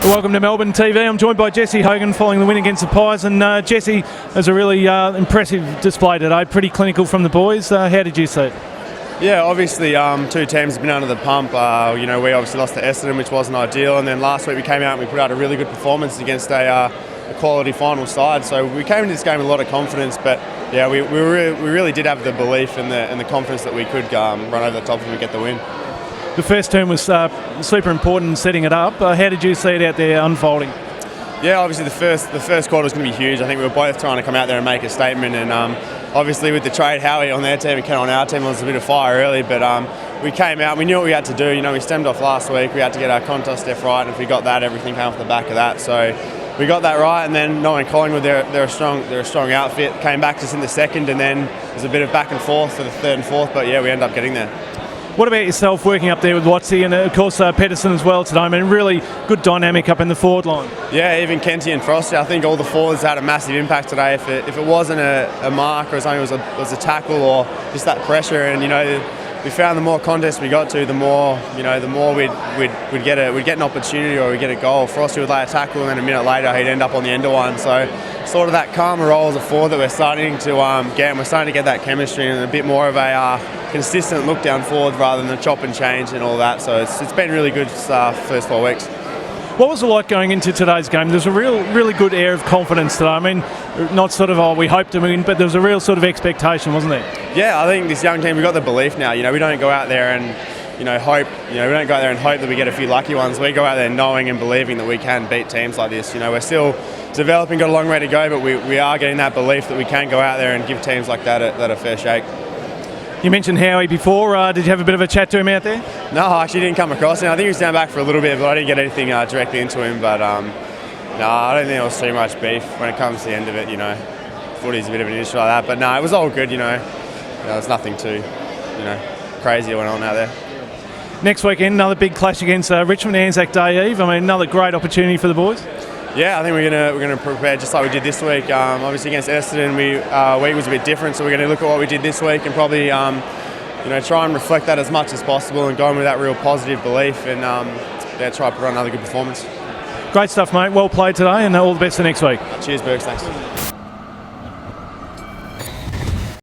Welcome to Melbourne TV. I'm joined by Jesse Hogan following the win against the Pies. And Jesse, has a really impressive display today. Pretty clinical from the boys. How did you see it? Yeah, obviously two teams have been under the pump. We obviously lost to Essendon, which wasn't ideal. And then last week we came out and we put out a really good performance against a quality final side. So we came into this game with a lot of confidence. But yeah, we really did have the belief and the confidence that we could run over the top and get the win. The first term was super important in setting it up. How did you see it out there unfolding? Yeah, obviously the first quarter was going to be huge. I think we were both trying to come out there and make a statement. And obviously with the trade, Howie on their team and Ken on our team, was a bit of fire early. But we came out, we knew what we had to do. We stemmed off last week. We had to get our contest stuff right. And if we got that, everything came off the back of that. So we got that right. And then knowing Collingwood, they're a strong outfit. Came back to us in the second, and then there's a bit of back and forth for the third and fourth. But yeah, we ended up getting there. What about yourself working up there with Watsy and of course Pedersen as well today? I mean, really good dynamic up in the forward line. Yeah, even Kenty and Frosty. I think all the forwards had a massive impact today. If it wasn't a mark or something, it was a tackle or just that pressure. And we found the more contests we got to, the more we'd get an opportunity or we'd get a goal. Frosty would lay a tackle, and then a minute later he'd end up on the end of one. So sort of that calmer role as a forward that we're starting to get, and we're starting to get that chemistry and a bit more of a consistent look down forward rather than the chop and change and all that. So it's been really good first 4 weeks. What was it like going into today's game? There's a really good air of confidence today. I mean, not sort of, we hope to win, but there was a real sort of expectation, wasn't there? Yeah, I think this young team, we've got the belief now. We don't go out there and hope. We don't go out there and hope that we get a few lucky ones. We go out there knowing and believing that we can beat teams like this. We're still developing, got a long way to go, but we are getting that belief that we can go out there and give teams like that a fair shake. You mentioned Howie before. Did you have a bit of a chat to him out there? No, I actually didn't come across him. I think he was down back for a little bit, but I didn't get anything directly into him. But no, I don't think there was too much beef when it comes to the end of it. Footy's a bit of an issue like that. But no, it was all good. There was nothing too, crazy that went on out there. Next weekend, another big clash against Richmond, Anzac Day Eve. I mean, another great opportunity for the boys. Yeah, I think we're gonna prepare just like we did this week. Obviously against Essendon, week was a bit different, so we're going to look at what we did this week and probably try and reflect that as much as possible and go in with that real positive belief and try to put on another good performance. Great stuff, mate. Well played today, and all the best for next week. Cheers, Bergs. Thanks.